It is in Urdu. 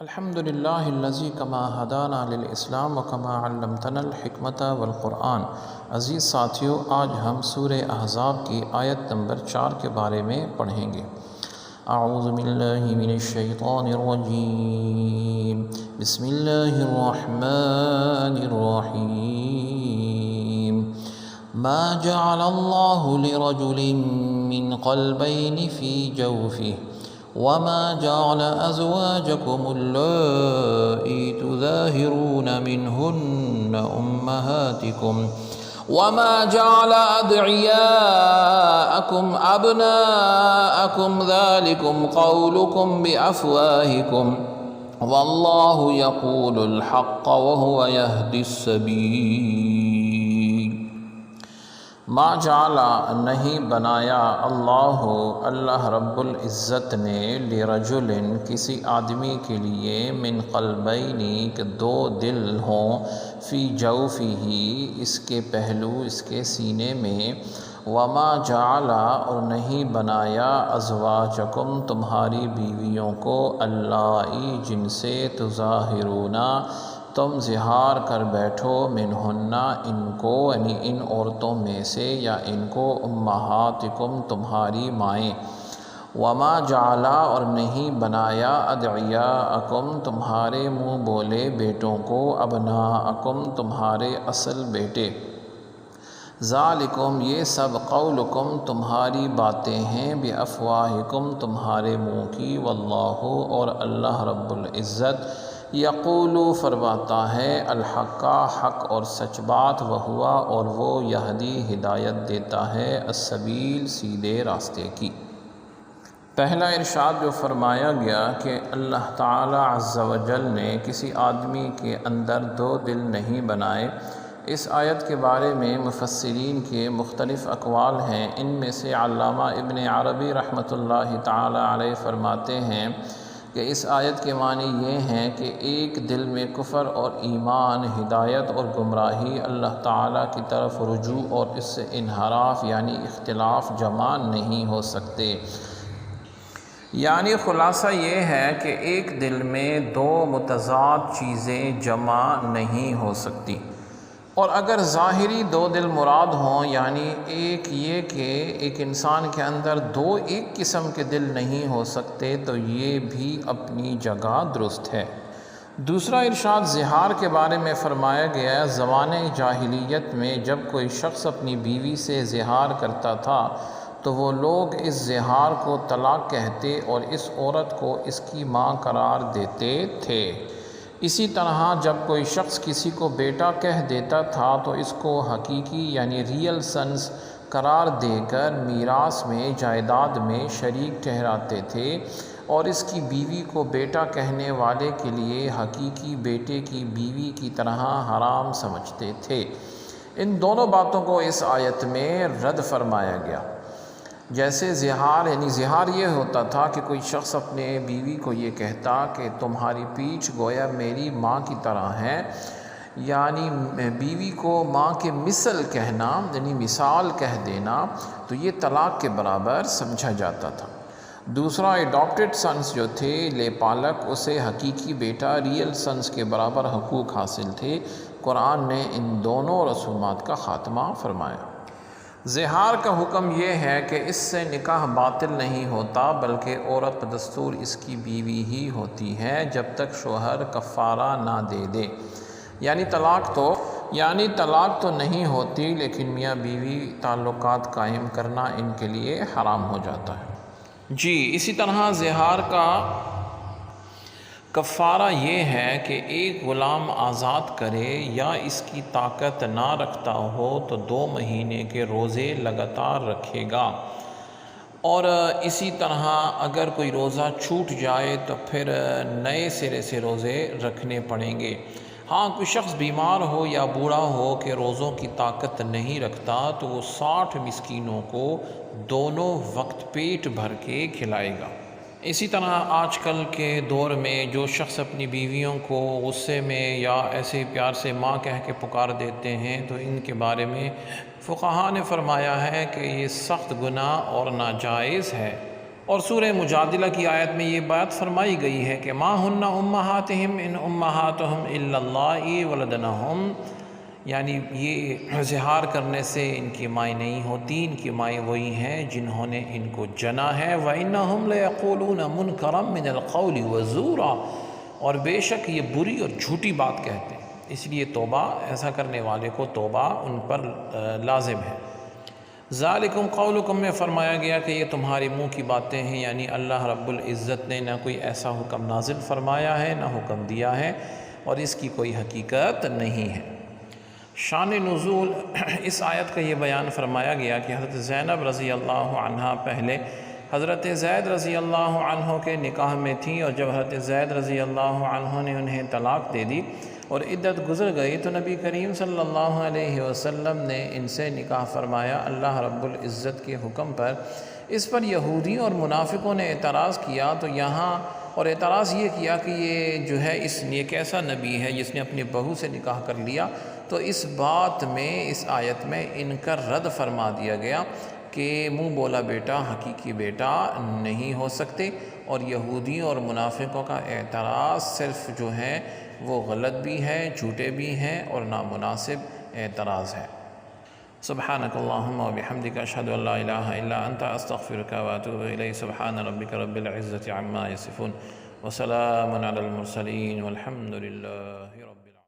الحمد للہ الذی کما ہدانا للاسلام و کما علمتنا الحکمت والقرآن۔ عزیز ساتھیو، آج ہم سورہ احزاب کی آیت نمبر 4 کے بارے میں پڑھیں گے۔ اعوذ باللہ من الشیطان الرجیم، بسم اللہ الرحمن الرحیم۔ ما جعل اللہ لرجل من قلبین فی جوفہ وما جعل أزواجكم اللائي تظاهرون منهن أمهاتكم وما جعل أدعياءكم أبناءكم ذلكم قولكم بأفواهكم والله يقول الحق وهو يهدي السبيل۔ ما جعل نہیں بنایا اللہ رب العزت نے لرجل کسی آدمی کے لیے من قلبین کہ دو دل ہوں فی جوفہ اس کے پہلو اس کے سینے میں، وما جعل اور نہیں بنایا ازواجکم تمہاری بیویوں کو اللائی جن سے تظاہرون تم زہار کر بیٹھو منہن ان کو یعنی ان عورتوں میں سے یا ان کو امہاتکم تمہاری مائیں، وما جعلا اور نہیں بنایا ادعیاءکم تمہارے منہ بولے بیٹوں کو ابناءکم تمہارے اصل بیٹے، ذالکم یہ سب قولکم تمہاری باتیں ہیں بافواہکم تمہارے منہ کی، واللہ اور اللہ رب العزت یقول فرماتا ہے الحق حق اور سچ بات، وہوا اور وہ یہدی ہدایت دیتا ہے السبیل سیدھے راستے کی۔ پہلا ارشاد جو فرمایا گیا کہ اللہ تعالی عز و جل نے کسی آدمی کے اندر دو دل نہیں بنائے، اس آیت کے بارے میں مفسرین کے مختلف اقوال ہیں۔ ان میں سے علامہ ابن عربی رحمۃ اللہ تعالی علیہ فرماتے ہیں کہ اس آیت کے معنی یہ ہیں کہ ایک دل میں کفر اور ایمان، ہدایت اور گمراہی، اللہ تعالیٰ کی طرف رجوع اور اس سے انحراف یعنی اختلاف جمع نہیں ہو سکتے۔ یعنی خلاصہ یہ ہے کہ ایک دل میں دو متضاد چیزیں جمع نہیں ہو سکتی، اور اگر ظاہری دو دل مراد ہوں یعنی ایک یہ کہ ایک انسان کے اندر دو ایک قسم کے دل نہیں ہو سکتے تو یہ بھی اپنی جگہ درست ہے۔ دوسرا ارشاد زہار کے بارے میں فرمایا گیا، زمانۂ جاہلیت میں جب کوئی شخص اپنی بیوی سے زہار کرتا تھا تو وہ لوگ اس زہار کو طلاق کہتے اور اس عورت کو اس کی ماں قرار دیتے تھے۔ اسی طرح جب کوئی شخص کسی کو بیٹا کہہ دیتا تھا تو اس کو حقیقی یعنی ریئل سنس قرار دے کر میراث میں جائیداد میں شریک ٹھہراتے تھے، اور اس کی بیوی کو بیٹا کہنے والے کے لیے حقیقی بیٹے کی بیوی کی طرح حرام سمجھتے تھے۔ ان دونوں باتوں کو اس آیت میں رد فرمایا گیا۔ جیسے زہار یعنی زہار یہ ہوتا تھا کہ کوئی شخص اپنے بیوی کو یہ کہتا کہ تمہاری پیٹھ گویا میری ماں کی طرح ہے، یعنی بیوی کو ماں کے مثل کہنا یعنی مثال کہہ دینا، تو یہ طلاق کے برابر سمجھا جاتا تھا۔ دوسرا ایڈاپٹڈ سنس جو تھے لے پالک، اسے حقیقی بیٹا ریئل سنس کے برابر حقوق حاصل تھے۔ قرآن نے ان دونوں رسومات کا خاتمہ فرمایا۔ زہار کا حکم یہ ہے کہ اس سے نکاح باطل نہیں ہوتا بلکہ عورت بدستور اس کی بیوی ہی ہوتی ہے جب تک شوہر کفارہ نہ دے دے، یعنی طلاق تو نہیں ہوتی لیکن میاں بیوی تعلقات قائم کرنا ان کے لیے حرام ہو جاتا ہے۔ جی اسی طرح زہار کا کفارہ یہ ہے کہ ایک غلام آزاد کرے یا اس کی طاقت نہ رکھتا ہو تو 2 مہینے کے روزے لگاتار رکھے گا، اور اسی طرح اگر کوئی روزہ چھوٹ جائے تو پھر نئے سرے سے روزے رکھنے پڑیں گے۔ ہاں کوئی شخص بیمار ہو یا بوڑھا ہو کہ روزوں کی طاقت نہیں رکھتا تو وہ 60 مسکینوں کو دونوں وقت پیٹ بھر کے کھلائے گا۔ اسی طرح آج کل کے دور میں جو شخص اپنی بیویوں کو غصے میں یا ایسے پیار سے ماں کہہ کے پکار دیتے ہیں تو ان کے بارے میں فقہاء نے فرمایا ہے کہ یہ سخت گناہ اور ناجائز ہے۔ اور سورہ مجادلہ کی آیت میں یہ بات فرمائی گئی ہے کہ ما ہن امہاتہم ان امہاتہم الا اللہ ولدنہم، یعنی یہ اظہار کرنے سے ان کی مائیں نہیں ہوتی، ان کی مائیں وہی ہیں جنہوں نے ان کو جنا ہے۔ وَإِنَّهُمْ لَيَقُولُونَ مُنْكَرًا مِنَ الْقَوْلِ وَزُورًا، اور بے شک یہ بری اور جھوٹی بات کہتے ہیں، اس لیے توبہ، ایسا کرنے والے کو توبہ ان پر لازم ہے۔ ذالکم قولکم میں فرمایا گیا کہ یہ تمہارے منہ کی باتیں ہیں، یعنی اللہ رب العزت نے نہ کوئی ایسا حکم نازل فرمایا ہے، نہ حکم دیا ہے، اور اس کی کوئی حقیقت نہیں ہے۔ شان نزول اس آیت کا یہ بیان فرمایا گیا کہ حضرت زینب رضی اللہ عنہ پہلے حضرت زید رضی اللہ عنہ کے نکاح میں تھیں، اور جب حضرت زید رضی اللہ عنہ نے انہیں طلاق دے دی اور عدت گزر گئی تو نبی کریم صلی اللہ علیہ وسلم نے ان سے نکاح فرمایا اللہ رب العزت کے حکم پر۔ اس پر یہودی اور منافقوں نے اعتراض کیا، تو یہاں اور اعتراض یہ کیا کہ یہ جو ہے یہ کیسا نبی ہے جس نے اپنی بہو سے نکاح کر لیا، تو اس بات میں، اس آیت میں ان کا رد فرما دیا گیا کہ منہ بولا بیٹا حقیقی بیٹا نہیں ہو سکتے، اور یہودی اور منافقوں کا اعتراض صرف جو ہے وہ غلط بھی ہے، جھوٹے بھی ہیں اور نامناسب اعتراض ہے۔ سبحانک اللہم و بحمدک اشہد ان لا الہ الا انت استغفرک و اتوب الیک۔ سبحان ربک رب العزت عما یصفون وسلام علی المرسلین والحمد للہ۔